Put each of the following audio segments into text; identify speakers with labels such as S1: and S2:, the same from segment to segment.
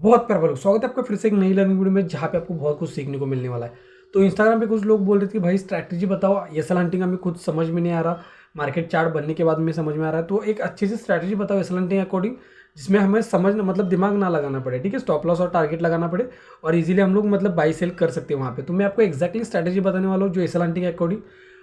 S1: बहुत प्यारा लोग, स्वागत है आपका फिर से एक नई लर्निंग वीडियो में, जहाँ पे आपको बहुत कुछ सीखने को मिलने वाला है। तो इंस्टाग्राम पे कुछ लोग बोल रहे थे कि भाई स्ट्रैटेजी बताओ, एसएल हंटिंग हमें खुद समझ में नहीं आ रहा, मार्केट चार्ट बनने के बाद में समझ में आ रहा है। तो एक अच्छी सी स्ट्रैटेजी बताओ एसएल हंटिंग अकॉर्डिंग, जिसमें हमें समझना मतलब दिमाग ना लगाना पड़े, ठीक है, स्टॉप लॉस और टारगेट लगाना पड़े और इजीली हम लोग मतलब बाई सेल कर सकते हैं वहाँ पे। तो मैं आपको एक्जैक्टली स्ट्रैटेजी बताने वाला हूँ जो एसएल हंटिंग अकॉर्डिंग,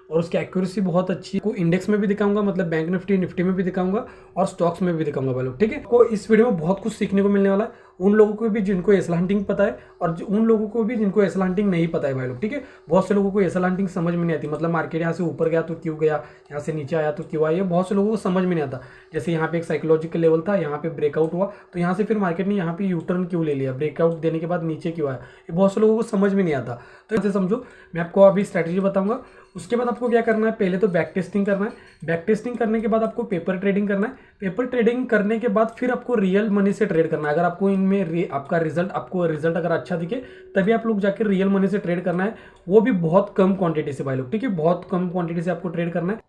S1: और उसकी एक्यूरेसी बहुत अच्छी है। को इंडेक्स में भी दिखाऊंगा, मतलब बैंक निफ्टी में भी दिखाऊंगा और स्टॉक्स में भी दिखाऊंगा भाई लोग, ठीक है। को इस वीडियो में बहुत कुछ सीखने को मिलने वाला है, उन लोगों को भी जिनको एसएल हंटिंग पता है और उन लोगों को भी जिनको एसएल हंटिंग नहीं पता है भाई लोग, ठीक है। बहुत से लोगों को एसएल हंटिंग समझ में नहीं आती, मतलब मार्केट यहाँ से ऊपर गया तो क्यों गया, यहाँ से नीचे आया तो क्यों आया, बहुत से लोगों को समझ में नहीं आता। जैसे यहाँ पे एक साइकोलॉजिकल लेवल था, यहाँ पे ब्रेकआउट हुआ तो यहाँ से फिर मार्केट ने यहाँ पे यू टर्न क्यों ले लिया, ब्रेकआउट देने के बाद नीचे क्यों आया, ये बहुत से लोगों को समझ में नहीं आता। तो ऐसे समझो, मैं आपको अभी स्ट्रैटेजी बताऊंगा। उसके बाद आपको क्या करना है, पहले तो बैक टेस्टिंग करना है। बैक टेस्टिंग करने के बाद आपको पेपर ट्रेडिंग करना है। पेपर ट्रेडिंग करने के बाद फिर आपको रियल मनी से ट्रेड करना है। अगर आपको इनमें आपको रिजल्ट अगर अच्छा दिखे तभी आप लोग जाकर रियल मनी से ट्रेड करना है, वो भी बहुत कम क्वांटिटी से भाई लोग, ठीक है, बहुत कम क्वांटिटी से आपको ट्रेड करना है।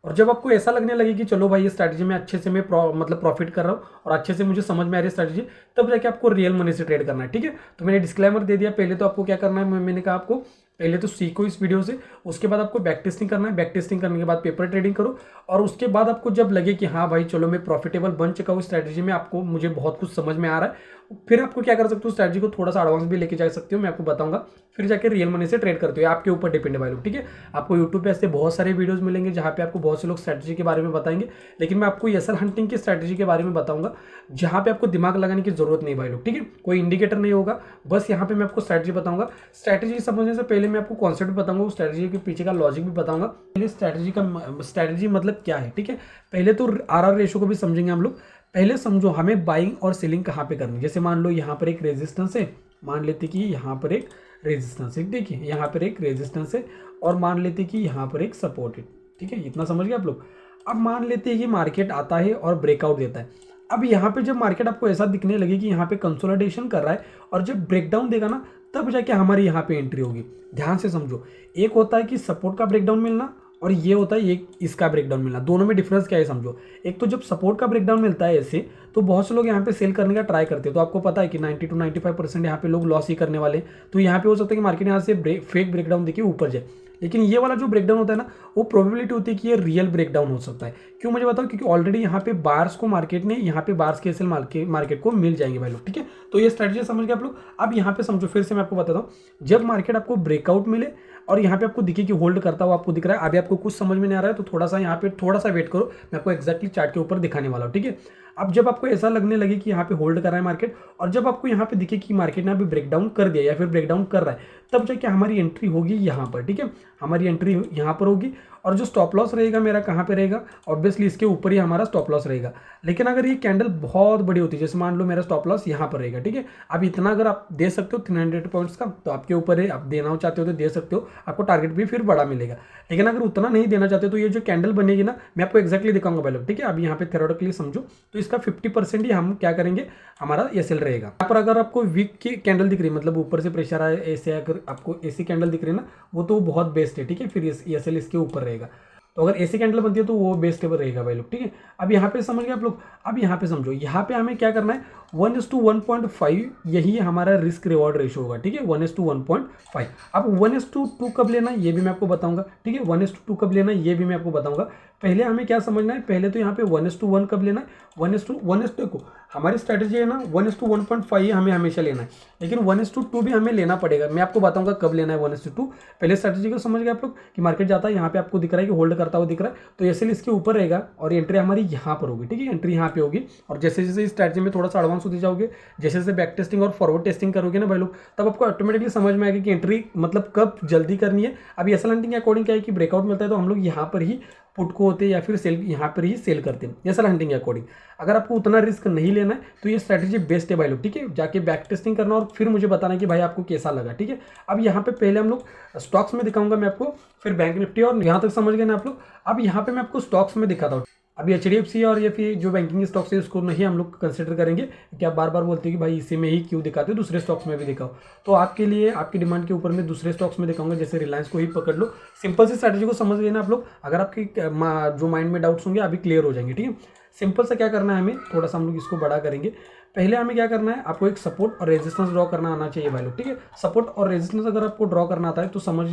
S1: और जब आपको ऐसा लगने लगे कि चलो भाई ये स्ट्रैटेजी में अच्छे से मैं मतलब प्रॉफिट कर रहा हूँ और अच्छे से मुझे समझ में आ रही है स्ट्रैटेजी, तब जाके आपको रियल मनी से ट्रेड करना है, ठीक है। तो मैंने डिस्क्लेमर दे दिया। पहले तो आपको क्या करना है, मैंने कहा आपको पहले तो सीखो इस वीडियो से, उसके बाद आपको बैक टेस्टिंग करना है। बैक टेस्टिंग करने के बाद पेपर ट्रेडिंग करो, और उसके बाद आपको जब लगे कि हाँ भाई चलो मैं प्रॉफिटेबल बन चुका हूँ स्ट्रैटेजी में, आपको मुझे बहुत कुछ समझ में आ रहा है, फिर आपको क्या कर सकते हो, स्ट्रैटेजी को थोड़ा सा एडवांस भी लेके जा सकते हो, मैं आपको बताऊंगा। फिर जाके रियल मनी से ट्रेड करते हो, आपके ऊपर डिपेंड है भाई लोग, ठीक है। आपको यूट्यूब पे ऐसे बहुत सारे वीडियोस मिलेंगे जहाँ पे आपको बहुत से लोग स्ट्रैटेजी के बारे में बताएंगे, लेकिन मैं आपको एसएल हंटिंग की स्ट्रैटेजी के बारे में बताऊंगा, जहाँ पे आपको दिमाग लगाने की जरूरत नहीं भाई लोग, ठीक है। कोई इंडिकेटर नहीं होगा, बस यहाँ पे मैं आपको स्ट्रैटेजी बताऊंगा। स्ट्रैटेजी समझने से पहले मैं आपको कॉन्सेप्ट बताऊंगा, उस स्ट्रैटेजी के पीछे का लॉजिक भी बताऊंगा। पहले स्ट्रैटेजी मतलब क्या है, ठीक है। पहले तो आरआर रेशो को भी समझेंगे हम लोग। पहले समझो हमें बाइंग और सेलिंग कहाँ पे करनी है। जैसे मान लो यहाँ पर एक रेजिस्टेंस है, मान लेते कि यहाँ पर एक रेजिस्टेंस है, देखिए यहाँ पर एक रेजिस्टेंस है, और मान लेते कि यहाँ पर एक सपोर्ट है, ठीक है, इतना समझ गए आप लोग। अब मान लेते हैं कि मार्केट आता है और ब्रेकआउट देता है। अब यहाँ पे जब मार्केट आपको ऐसा दिखने लगे कि यहाँ पे कंसोलिडेशन कर रहा है और जब ब्रेकडाउन देगा ना, तब जाके हमारी यहाँ पे एंट्री होगी। ध्यान से समझो, एक होता है कि सपोर्ट का ब्रेकडाउन मिलना, और ये होता है एक इसका ब्रेकडाउन मिलना। दोनों में डिफरेंस क्या है समझो। एक तो जब सपोर्ट का ब्रेकडाउन मिलता है ऐसे, तो बहुत से लोग यहाँ पे सेल करने का ट्राई करते हैं, तो आपको पता है कि 90 to 95% यहाँ पे लोग लॉस ही करने वाले। तो यहाँ पे हो सकता है कि मार्केट यहाँ से फेक ब्रेकडाउन देखिए ऊपर जाए, लेकिन ये वाला जो ब्रेकडाउन होता है ना, वो प्रोबेबिलिटी होती है कि ये रियल ब्रेकडाउन हो सकता है। क्यों मुझे बताओ, क्योंकि ऑलरेडी यहाँ पे बार्स को मार्केट ने यहाँ पे बार्स के एसएल मार्केट को मिल जाएंगे भाई लोग, ठीक है। तो ये स्ट्रैटेजी समझ गए आप लोग। अब यहाँ पे समझो, फिर से मैं आपको बताता हूँ, जब मार्केट आपको ब्रेकआउट मिले और यहाँ पे आपको दिखे कि होल्ड करता हुआ आपको दिख रहा है, अभी आपको कुछ समझ में नहीं आ रहा है, तो थोड़ा सा यहाँ पे थोड़ा सा वेट करो, मैं आपको एक्जैक्टली चार्ट के ऊपर दिखाने वाला हूँ, ठीक है। अब जब आपको ऐसा लगने लगे कि यहाँ पे होल्ड कर रहा है मार्केट, और जब आपको यहाँ पे दिखे कि मार्केट ने अभी ब्रेकडाउन कर दिया या फिर ब्रेकडाउन कर रहा है, तब जाके हमारी एंट्री होगी यहाँ पर, ठीक है। हमारी एंट्री यहाँ पर होगी, और जो स्टॉप लॉस रहेगा मेरा कहाँ पे रहेगा, ऑब्वियसली इसके ऊपर ही हमारा स्टॉप लॉस रहेगा। लेकिन अगर ये कैंडल बहुत बड़ी होती है, जैसे मान लो मेरा स्टॉप लॉस यहाँ पर रहेगा, ठीक है। अब इतना अगर आप दे सकते हो 300 पॉइंट्स का, तो आपके ऊपर है, आप देना चाहते हो तो दे सकते हो, आपको टारगेट भी फिर बड़ा मिलेगा। लेकिन अगर उतना नहीं देना चाहते तो ये जो कैंडल बनेगी ना, मैं आपको एक्जैक्टली दिखाऊंगा पहले, ठीक है। अब यहाँ पे थ्योरेटिकली समझो, तो इसका 50% ही हम क्या करेंगे, हमारा एसएल रहेगा। यहाँ पर अगर आपको वीक की कैंडल दिख रही है, मतलब ऊपर से प्रेशर आए ऐसे, अगर आपको ऐसी कैंडल दिख रही है ना, वो तो बहुत बेस्ट है, ठीक है। फिर एसएल इसके ऊपर रहेगा, तो अगर ऐसी कैंडल बनती है तो वो बेस्ट रहेगा भाई लोग, ठीक है। अब यहाँ पे समझ गए आप लोग। अब यहाँ पे समझो, यहाँ पे हमें क्या करना है, 1:1.5 यही हमारा रिस्क रिवॉर्ड रेशो होगा, ठीक है, 1:1.5। अब 1:2 कब लेना है ये भी मैं आपको बताऊंगा, ठीक है, 1:2 कब लेना है ये भी मैं आपको बताऊंगा। पहले हमें क्या समझना है, पहले तो यहाँ पे 1:1 कब लेना है, 1:1 को हमारी स्ट्रैटेजी है ना 1:1.5 ही हमें हमेशा लेना है, लेकिन 1:2 भी हमें लेना पड़ेगा। मैं आपको बताऊंगा कब लेना है 1:2। पहले स्ट्रैटेजी को समझ गए आप लोग कि मार्केट जाता है, यहाँ पे आपको दिख रहा है कि होल्ड करता हुआ दिख रहा है, तो एसएल इसके ऊपर रहेगा और एंट्री हमारी यहाँ पर होगी, ठीक है, एंट्री यहाँ पे होगी। और जैसे जैसे इस स्ट्रैटेजी में थोड़ा सा एडवांस होते जाओगे, जैसे जैसे बैक टेस्टिंग और फॉरवर्ड टेस्टिंग करोगे ना भाई लोग, तब आपको ऑटोमेटिकली समझ में आएगा कि एंट्री मतलब कब जल्दी करनी है। अब एसएल हंटिंग के अकॉर्डिंग क्या है कि ब्रेकआउट मिलता है तो हम लोग यहाँ पर ही पुट को होते हैं या फिर सेल यहाँ पर ही सेल करते हैं एसएल हंटिंग के अकॉर्डिंग। अगर आपको उतना रिस्क नहीं लेना है तो ये स्ट्रैटेजी बेस्ट है भाई लोग, ठीक है। जाके बैक टेस्टिंग करना और फिर मुझे बताना कि भाई आपको कैसा लगा, ठीक है। अब यहाँ पे पहले हम लोग स्टॉक्स में दिखाऊंगा मैं आपको, फिर बैंक निफ्टी, और यहाँ तक समझ गए ना आप लोग। अब यहाँ पे मैं आपको स्टॉक्स में दिखाता हूँ। अभी एचडीएफसी और या फिर जो बैंकिंग स्टॉक्स है उसको नहीं हम लोग कंसिडर करेंगे, क्योंकि आप बार बार बोलते हैं कि भाई इसी में ही क्यों दिखाते हो, दूसरे स्टॉक्स में भी दिखाओ। तो आपके लिए आपकी डिमांड के ऊपर मैं दूसरे स्टॉक्स में दिखाऊंगा, जैसे रिलायंस को ही पकड़ लो। सिंपल सी स्ट्रैटेजी को समझ गए ना आप लोग। अगर आपकी जो माइंड में डाउट्स होंगे अभी क्लियर हो जाएंगे, ठीक है। सिंपल सा क्या करना है हमें, थोड़ा सा हम लोग इसको बड़ा करेंगे। पहले हमें क्या करना है, आपको एक सपोर्ट और रेजिस्टेंस ड्रॉ करना आना चाहिए भाई लोग, ठीक है। सपोर्ट और रेजिस्टेंस अगर आपको ड्रॉ करना आता है तो समझ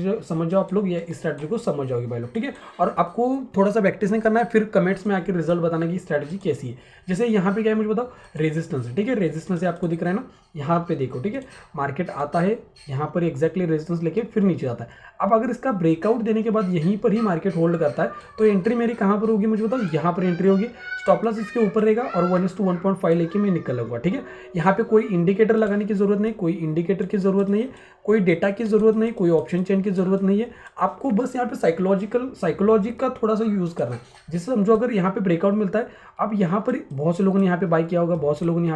S1: जाओ आप लोग, ये इस स्ट्रैटेजी को समझ जाओगे भाई लोग, ठीक है। और आपको थोड़ा सा प्रैक्टिस नहीं करना है, फिर कमेंट्स में आके रिजल्ट बताना कि स्ट्रैटेजी कैसी है। जैसे यहाँ पे क्या है मुझे बताओ, रेजिस्टेंस है, ठीक है। रेजिस्टेंस है आपको दिख रहा है ना, यहाँ पे देखो, ठीक है। मार्केट आता है यहाँ पर एग्जैक्टली रेजिस्टेंस लेके फिर नीचे आता है। अब अगर इसका ब्रेकआउट देने के बाद यहीं पर ही मार्केट होल्ड करता है तो एंट्री मेरी कहाँ पर होगी मुझे बताओ, यहाँ पर एंट्री होगी। स्टॉप लॉस इसके ऊपर रहेगा और 1:1.5 लेके मैं निकल लूँगा, ठीक है। यहाँ पे कोई इंडिकेटर लगाने की जरूरत नहीं, कोई इंडिकेटर की जरूरत नहीं है, कोई डेटा की जरूरत नहीं, कोई ऑप्शन चेन की जरूरत नहीं है। आपको बस यहाँ पे साइकोलॉजी का थोड़ा सा यूज करना है। जैसे समझो अगर यहाँ पे ब्रेकआउट मिलता है, अब यहाँ पर बहुत से लोगों ने यहाँ पे बाय किया होगा, बहुत से लोगों ने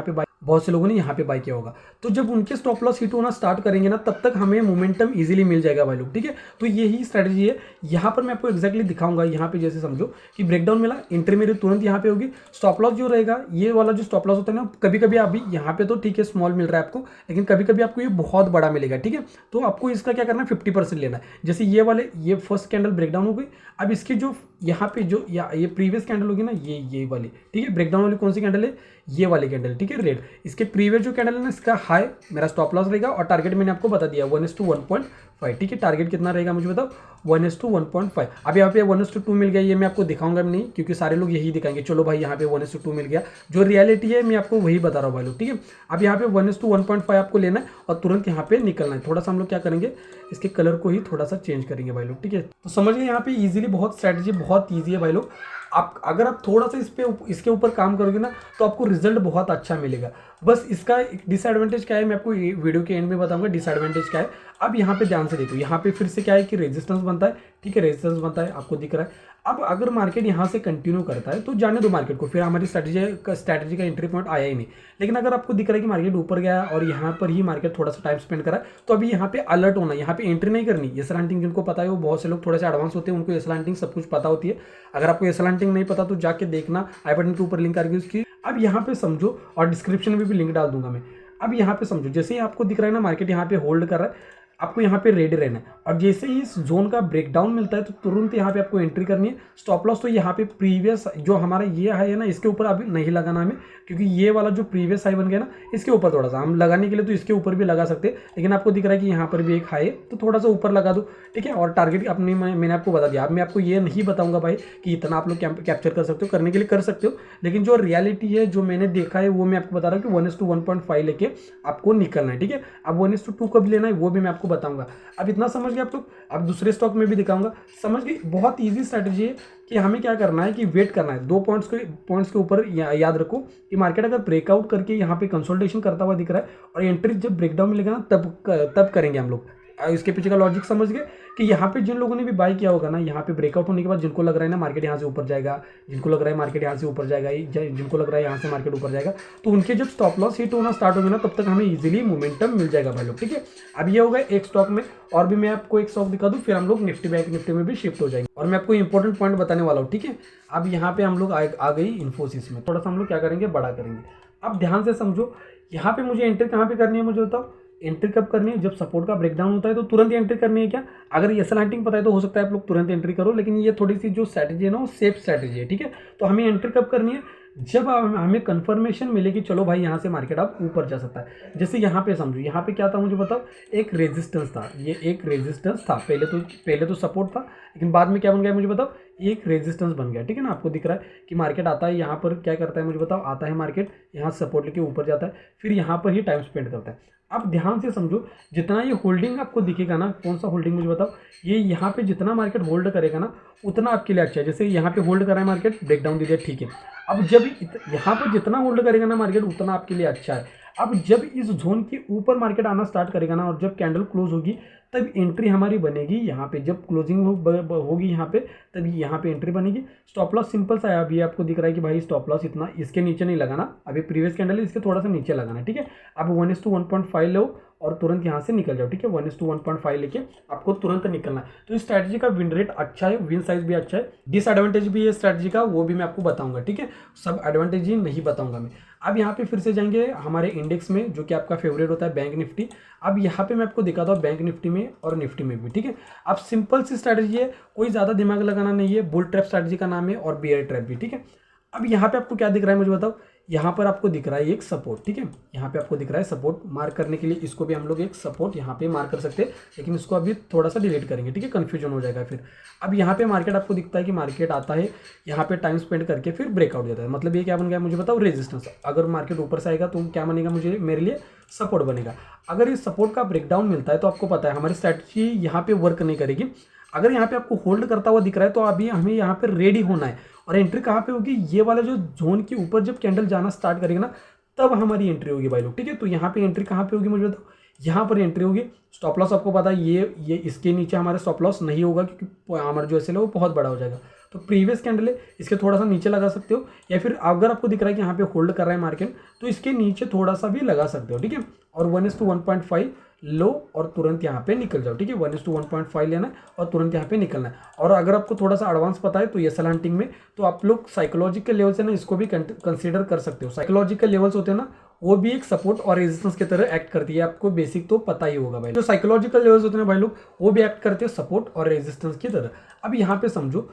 S1: यहाँ पे बाय किया होगा, तो जब उनके स्टॉप लॉस हिट होना स्टार्ट करेंगे ना, तब तक हमें मोमेंटम इजीली मिल जाएगा भाई लोग, ठीक है। तो यही स्ट्रेटजी है। यहाँ पर मैं आपको एक्जैक्टली दिखाऊंगा। यहाँ पे जैसे समझो कि ब्रेकडाउन मिला, एंट्री मेरी तुरंत यहाँ पे होगी। स्टॉप लॉस जो रहेगा, ये वाला जो स्टॉप लॉस होता है ना, कभी कभी अभी यहाँ पे तो ठीक है स्मॉल मिल रहा है आपको, लेकिन कभी कभी आपको ये बहुत बड़ा मिलेगा, ठीक है। तो आपको इसका क्या करना है, 50% लेना है। जैसे ये फर्स्ट कैंडल ब्रेकडाउन हो गई, अब इसकी जो यहाँ पे जो ये प्रीवियस कैंडल होगी ना, ये वाली, ठीक है। ब्रेकडाउन वाली कौन सी कैंडल है, ये वाली कैंडल, ठीक है, रेड। इसके प्रीवियस जो कैंडल है ना, इसका हाई मेरा स्टॉप लॉस रहेगा और टारगेट मैंने आपको बता दिया 1:1.5, ठीक है। टारगेट कितना रहेगा मुझे बताओ, 1:1.5। अब यहाँ पे 1:2 मिल गया, ये मैं आपको दिखाऊंगा नहीं, क्योंकि सारे लोग यही दिखाएंगे, चलो भाई यहाँ पे 1:2 मिल गया। जो रियलिटी है मैं आपको वही बता रहा हूँ भाई लोग, ठीक है। अब यहाँ पे 1:1.5 आपको लेना है और तुरंत यहाँ पे निकलना है। थोड़ा सा हम लोग क्या करेंगे, इसके कलर को ही थोड़ा सा चेंज करेंगे भाई लोग, ठीक है। तो समझिए यहाँ पे इजीली बहुत स्ट्रैटेजी बहुत ईजी है भाई लोग। अगर आप थोड़ा सा इसके ऊपर काम करोगे ना, तो आपको रिजल्ट बहुत अच्छा मिलेगा। बस इसका एक डिसएडवांटेज क्या है, मैं आपको वीडियो के एंड में बताऊंगा डिसएडवांटेज क्या है। अब यहाँ पे ध्यान से देखो, यहाँ पे फिर से क्या है कि रेजिस्टेंस बनता है, ठीक है, रेजिस्टेंस बनता है, आपको दिख रहा है। अब अगर मार्केट यहाँ से कंटिन्यू करता है तो जाने दो मार्केट को, फिर हमारी स्ट्रैटेजी का एंट्री पॉइंट आया ही नहीं। लेकिन अगर आपको दिख रहा है कि मार्केट ऊपर गया और यहाँ पर ही मार्केट थोड़ा सा टाइम स्पेंड करा है, तो अभी यहाँ पे अलर्ट होना, यहाँ पे एंट्री नहीं करनी। ये स्लैंटिंग जिनको पता है, वो बहुत से लोग थोड़े से एडवांस होते हैं, उनको ये स्लैंटिंग सब कुछ पता होती है। अगर आपको ये स्लैंटिंग नहीं पता तो जाके देखना, आई बटन के ऊपर लिंक आ रही है उसकी। अब यहाँ पे समझो, और डिस्क्रिप्शन में भी लिंक डाल दूंगा मैं। अब यहाँ पे समझो, जैसे ही आपको दिख रहा है ना मार्केट यहाँ पे होल्ड कर रहा है, आपको यहाँ पे रेडी रहना है। और जैसे ही इस जोन का ब्रेकडाउन मिलता है तो तुरंत यहाँ पे आपको एंट्री करनी है। स्टॉप लॉस तो यहाँ पे प्रीवियस जो हमारा ये हाई है ना, इसके ऊपर अभी नहीं लगाना हमें, क्योंकि ये वाला जो प्रीवियस हाई बन गया ना, इसके ऊपर थोड़ा सा हम लगाने के लिए तो इसके ऊपर भी लगा सकते हैं, लेकिन आपको दिख रहा है कि यहाँ पर भी एक हाई है तो थोड़ा सा ऊपर लगा दो, ठीक है। और टारगेट अपनी मैंने आपको बता दिया। अब मैं आपको ये नहीं बताऊंगा भाई कि इतना आप लोग कैप्चर कर सकते हो, करने के लिए कर सकते हो, लेकिन जो रियलिटी है जो मैंने देखा है वो मैं आपको बता रहा हूँ कि 1:1.5 लेके आपको निकलना है, ठीक है। अब 1:2 कब लेना है वो भी मैं आपको बताऊंगा। अब इतना समझ गए आप लोग। अब दूसरे स्टॉक में भी दिखाऊंगा, समझ गए। बहुत इजी स्ट्रेटजी है कि हमें क्या करना है कि वेट करना है। 2 पॉइंट्स के ऊपर याद रखो कि मार्केट अगर ब्रेकआउट करके यहाँ पे कंसोलिडेशन करता हुआ दिख रहा है और एंट्री जब ब्रेकडाउन मिलेगा ना, तब करेंगे हम लोग। इसके पीछे का लॉजिक समझ गए कि यहाँ पे जिन लोगों ने भी बाय किया होगा ना, यहाँ पे ब्रेकआउट होने के बाद जिनको लग रहा है ना मार्केट यहाँ से ऊपर जाएगा, जिनको लग रहा है मार्केट यहाँ से ऊपर जाएगा, जिनको लग रहा है यहाँ से मार्केट ऊपर जाएगा, तो उनके जब स्टॉप लॉस हिट होना स्टार्ट होगा ना, तब तक हमें इजीली मोमेंटम मिल जाएगा भाई लोग, ठीक है। अब ये होगा एक स्टॉक में, और भी मैं आपको एक स्टॉक दिखा दूँ, फिर हम लोग निफ्टी बैंक निफ्टी में भी शिफ्ट हो जाएंगे और मैं आपको इंपॉर्टेंट पॉइंट बताने वाला हूँ, ठीक है। अब यहाँ पे हम लोग आ गई इन्फोसिस में, थोड़ा सा हम लोग क्या करेंगे, बड़ा करेंगे। अब ध्यान से समझो, यहाँ पे मुझे एंट्री कहाँ पे करनी है मुझे बताओ। एंट्री कब करनी है, जब सपोर्ट का ब्रेकडाउन होता है तो तुरंत एंट्री करनी है क्या। अगर ये स्लैंटिंग पता है तो हो सकता है आप लोग तुरंत एंट्री करो, लेकिन ये थोड़ी सी जो स्ट्रैटेजी है ना वो सेफ स्ट्रैटेजी है, ठीक है। तो हमें एंट्री कब करनी है, जब हमें कंफर्मेशन मिले कि चलो भाई यहाँ से मार्केट अब ऊपर जा सकता है। जैसे यहाँ पे समझो, यहाँ पे क्या था मुझे बताओ, एक रेजिस्टेंस था, ये एक रेजिस्टेंस था। पहले तो सपोर्ट था, लेकिन बाद में क्या बन गया मुझे बताओ, एक रेजिस्टेंस बन गया, ठीक है ना। आपको दिख रहा है कि मार्केट आता है, यहाँ पर क्या करता है मुझे बताओ, आता है मार्केट यहाँ सपोर्ट लेके ऊपर जाता है, फिर यहाँ पर ही टाइम स्पेंड करता है। अब ध्यान से समझो, जितना ये होल्डिंग आपको दिखेगा ना, कौन सा होल्डिंग मुझे बताओ, ये यहाँ पे जितना मार्केट होल्ड करेगा ना उतना आपके लिए अच्छा है। जैसे यहाँ पे होल्ड करा है मार्केट, ब्रेकडाउन दे दिया, ठीक है। अब जब यहाँ पर जितना होल्ड करेगा ना मार्केट उतना आपके लिए अच्छा है। अब जब इस जोन के ऊपर मार्केट आना स्टार्ट करेगा ना, और जब कैंडल क्लोज होगी तब एंट्री हमारी बनेगी यहाँ पे। जब क्लोजिंग होगी यहाँ पे, तब यहाँ पे एंट्री बनेगी। स्टॉप लॉस सिंपल सा है, अभी आपको दिख रहा है कि भाई स्टॉप लॉस इतना इसके नीचे नहीं लगाना, अभी प्रीवियस कैंडल है इसके थोड़ा सा नीचे लगाना, ठीक है। अब 1:1.5 लो और तुरंत यहाँ से निकल जाओ, ठीक है। 1:1.5 लेके आपको तुरंत निकलना है। तो इस स्ट्रैटेजी का विन रेट अच्छा है, विन साइज भी अच्छा है। डिसएडवांटेज भी है स्ट्रैटेजी का, वो भी मैं आपको बताऊंगा, ठीक है। सब एडवांटेज ही नहीं बताऊंगा मैं। अब यहाँ पे फिर से जाएंगे हमारे इंडेक्स में, जो कि आपका फेवरेट होता है बैंक निफ्टी। अब यहाँ पे मैं आपको दिखाता हूँ बैंक निफ्टी में और निफ्टी में भी, ठीक है। अब सिंपल सी स्ट्रैटेजी है, कोई ज़्यादा दिमाग लगाना नहीं है। बुल ट्रैप स्ट्रैटेजी का नाम है और बियर ट्रैप भी, ठीक है। अब यहाँ पे आपको क्या दिख रहा है मुझे बताओ, यहाँ पर आपको दिख रहा है एक सपोर्ट, ठीक है, यहाँ पे आपको दिख रहा है सपोर्ट। मार्क करने के लिए इसको भी हम लोग एक सपोर्ट यहाँ पे मार्क कर सकते हैं, लेकिन इसको अभी थोड़ा सा डिलीट करेंगे, ठीक है, कन्फ्यूजन हो जाएगा फिर। अब यहाँ पे मार्केट आपको दिखता है कि मार्केट आता है, यहाँ पे टाइम स्पेंड करके फिर ब्रेकआउट देता है, मतलब ये क्या बन गया मुझे बताओ, रेजिस्टेंस। अगर मार्केट ऊपर से आएगा तो क्या बनेगा, मुझे मेरे लिए सपोर्ट बनेगा। अगर इस सपोर्ट का ब्रेकडाउन मिलता है तो आपको पता है हमारी स्ट्रैटेजी यहाँ पे वर्क नहीं करेगी। अगर यहाँ पे आपको होल्ड करता हुआ दिख रहा है तो अभी हमें यहाँ पे रेडी होना है। और एंट्री कहाँ पे होगी, ये वाला जो जोन के ऊपर जब कैंडल जाना स्टार्ट करेगा ना, तब हमारी एंट्री होगी भाई लोग, ठीक है। तो यहाँ पे एंट्री कहाँ पे होगी मुझे बताओ, यहाँ पर एंट्री होगी। स्टॉप लॉस आपको पता है ये इसके नीचे हमारा स्टॉप लॉस नहीं होगा, क्योंकि हमारा जो एसएल है वो बहुत बड़ा हो जाएगा। तो प्रीवियस कैंडल है, इसके थोड़ा सा नीचे लगा सकते हो, या फिर अगर आपको दिख रहा है कि यहाँ पे होल्ड कर रहा है मार्केट तो इसके नीचे थोड़ा सा भी लगा सकते हो, ठीक है। और 1:1.5 लो और तुरंत यहाँ पे निकल जाओ, ठीक है। 1:1.5 लेना है और तुरंत यहाँ पे निकलना है। और अगर आपको थोड़ा सा एडवांस पता है तो एसएल हंटिंग में तो आप लोग साइकोलॉजिकल लेवल से ना इसको भी कंसीडर कर सकते हो। साइकोलॉजिकल लेवल्स होते हैं ना, वो भी एक सपोर्ट और रेजिस्टेंस की तरह एक्ट करती है, आपको बेसिक तो पता ही होगा भाई। जो साइकोलॉजिकल लेवल्स होते हैं भाई लोग, वो भी एक्ट करते हैं सपोर्ट और रेजिस्टेंस की तरह। अब यहाँ पे समझो,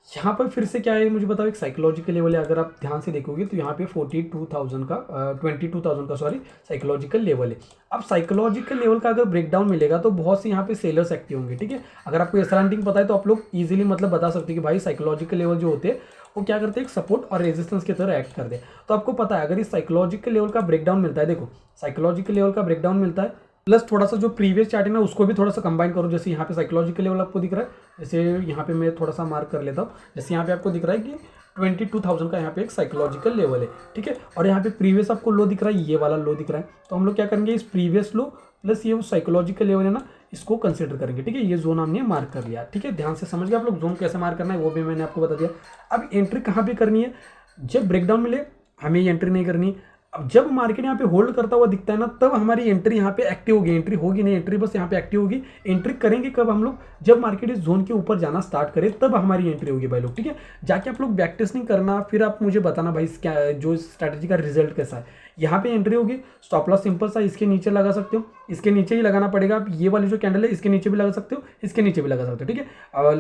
S1: यहाँ पर फिर से क्या है मुझे बताओ, एक साइकोलॉजिकल लेवल है। अगर आप ध्यान से देखोगे तो यहाँ पे 22,000 का सॉरी साइकोलॉजिकल लेवल है। अब साइकोलॉजिकल लेवल का अगर ब्रेकडाउन मिलेगा तो बहुत से यहाँ पे सेलर्स एक्टिव होंगे, ठीक है। अगर आपको एसएल हंटिंग पता है तो आप लोग इजीली मतलब बता सकते हैं कि भाई साइकोलॉजिकल लेवल जो होते हैं वो क्या करते हैं, एक सपोर्ट और रेजिस्टेंस की तरह एक्ट करते हैं। तो आपको पता है अगर इस साइकोलॉजिकल लेवल का ब्रेकडाउन मिलता है, देखो साइकोलॉजिकल लेवल का ब्रेकडाउन मिलता है प्लस थोड़ा सा जो प्रीवियस चार्ट है ना उसको भी थोड़ा सा कंबाइन करो। जैसे यहाँ पे साइकोलॉजिकल लेवल आपको दिख रहा है, जैसे यहाँ पे मैं थोड़ा सा मार्क कर लेता हूँ, जैसे यहाँ पे आपको दिख रहा है कि 22,000 का यहाँ पे एक साइकोलॉजिकल लेवल है, ठीक है। और यहाँ पे प्रीवियस आपको लो दिख रहा है, ये वाला लो दिख रहा है। तो हम लोग क्या करेंगे, इस प्रीवियस लो प्लस ये साइकोलॉजिकल लेवल है ना, इसको कंसिडर करेंगे, ठीक है। ये जोन हमने मार्क कर लिया, ठीक है। ध्यान से समझ गए आप लोग, जोन कैसे मार्क करना है वो भी मैंने आपको बता दिया। अब एंट्री कहाँ पे करनी है, जब ब्रेकडाउन मिले हमें ये एंट्री नहीं करनी। अब जब मार्केट यहाँ पे होल्ड करता हुआ दिखता है ना, तब हमारी एंट्री यहाँ पे एक्टिव होगी। एंट्री होगी नहीं, एंट्री बस यहाँ पे एक्टिव होगी। एंट्री करेंगे कब हम लोग, जब मार्केट इस जोन के ऊपर जाना स्टार्ट करे तब हमारी एंट्री होगी भाई लोग, ठीक है। जाके आप लोग बैक टेस्टिंग करना, फिर आप मुझे बताना भाई क्या जो स्ट्रैटेजी का रिजल्ट कैसा है। यहाँ पे एंट्री होगी, स्टॉप लॉस सिंपल सा इसके नीचे लगा सकते हो, इसके नीचे ही लगाना पड़ेगा। आप ये वाली जो कैंडल है इसके नीचे भी लगा सकते हो, इसके नीचे भी लगा सकते हो, ठीक है।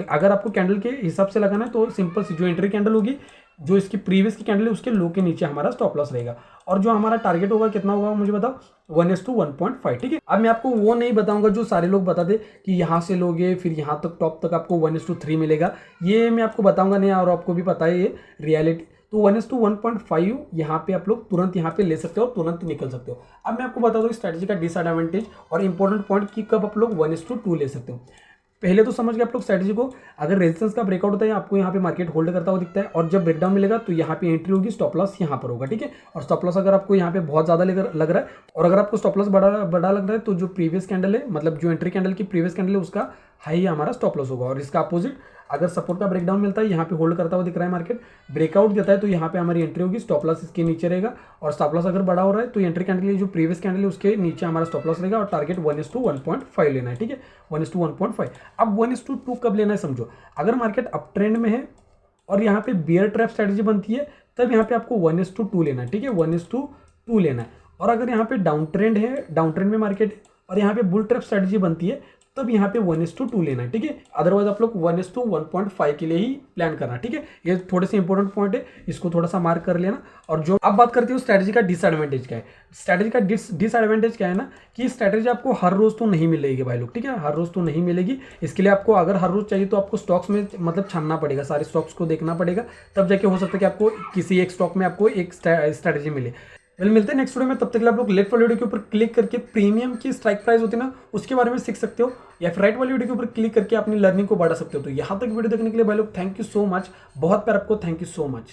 S1: अगर आपको कैंडल के हिसाब से लगाना है तो सिंपल सी जो एंट्री कैंडल होगी, जो इसकी प्रीवियस की कैंडल है उसके लो के नीचे हमारा स्टॉप लॉस रहेगा। और जो हमारा टारगेट होगा कितना होगा मुझे बताओ, 1:1.5, ठीक है। अब मैं आपको वो नहीं बताऊंगा जो सारे लोग बताते कि यहाँ से लोगे फिर यहाँ तक टॉप तक आपको 1:3 मिलेगा, ये मैं आपको बताऊंगा नहीं। और आपको भी पता है ये रियलिटी। तो 1:1.5 यहाँ पे आप लोग तुरंत यहाँ पे ले सकते हो, तुरंत निकल सकते हो। अब मैं आपको बता दूँ स्ट्रैटेजी का डिसएडवांटेज और इंपॉर्टेंट पॉइंट कि कब आप लोग 1:2 ले सकते हो। पहले तो समझ गए आप लोग स्ट्रैटेजी को। अगर रेजिस्टेंस का ब्रेकआउट होता है, आपको यहाँ पे मार्केट होल्ड करता हुआ दिखता है, और जब ब्रेकडाउन मिलेगा तो यहाँ पे एंट्री होगी, स्टॉप लॉस यहाँ पर होगा, ठीक है। और स्टॉप लॉस अगर आपको यहाँ पे बहुत ज़्यादा लग रहा है, और अगर आपको स्टॉप लॉस बड़ा लग रहा है, तो जो प्रीवियस कैंडल है, मतलब जो एंट्री कैंडल की प्रीवियस कैंडल है उसका हाई हमारा स्टॉप लॉस होगा। और इसका अपोजिट अगर सपोर्ट का ब्रेकडाउन मिलता है, यहाँ पे होल्ड करता हुआ दिख रहा है मार्केट, ब्रेकआउट देता है तो यहाँ पे हमारी एंट्री होगी, स्टॉप लॉस इसके नीचे रहेगा। और स्टॉप लॉस अगर बड़ा हो रहा है तो एंट्री कैंडल जो प्रीवियस कैंडल है उसके नीचे हमारा स्टॉप लॉस रहेगा। और टारगेट 1:1.5 लेना है, ठीक है, 1:1.5। अब 1:2 कब लेना है समझो, अगर मार्केट अप ट्रेंड में है और यहाँ पे बियर ट्रैप स्ट्रेटजी बनती है, तब यहाँ पे आपको 1:2 लेना है, ठीक है, 1:2 लेना है। और अगर यहाँ पे डाउन ट्रेंड है, डाउन ट्रेंड में मार्केट है और यहाँ पे बुल ट्रैप स्ट्रेटजी बनती है, तब यहाँ पे 1:2 लेना है, ठीक है। अदरवाइज आप लोग 1:1.5 के लिए ही प्लान करना, ठीक है। ये थोड़े से इंपॉर्टेंट पॉइंट है, इसको थोड़ा सा मार्क कर लेना। और जो अब बात करते हो स्ट्रैटेजी का डिसएडवांटेज क्या है। स्ट्रैटेजी का डिसएडवांटेज क्या है ना, कि स्ट्रैटेजी आपको हर रोज तो नहीं मिलेगी भाई लोग, ठीक है, हर रोज तो नहीं मिलेगी। इसके लिए आपको अगर हर रोज चाहिए तो आपको स्टॉक्स में मतलब छानना पड़ेगा, सारे स्टॉक्स को देखना पड़ेगा, तब जाके हो सकता है कि आपको किसी एक स्टॉक में आपको एक स्ट्रैटेजी मिले। मिलते हैं नेक्स्ट वीडियो में, तब तक के लिए आप लोग लेफ्ट वाली वीडियो के ऊपर क्लिक करके प्रीमियम की स्ट्राइक प्राइस होती है ना उसके बारे में सीख सकते हो, या फिर राइट वाली वीडियो के ऊपर क्लिक करके अपनी लर्निंग को बढ़ा सकते हो। तो यहाँ तक वीडियो देखने के लिए भाई लोग थैंक यू सो मच, बहुत प्यार आपको, थैंक यू सो मच।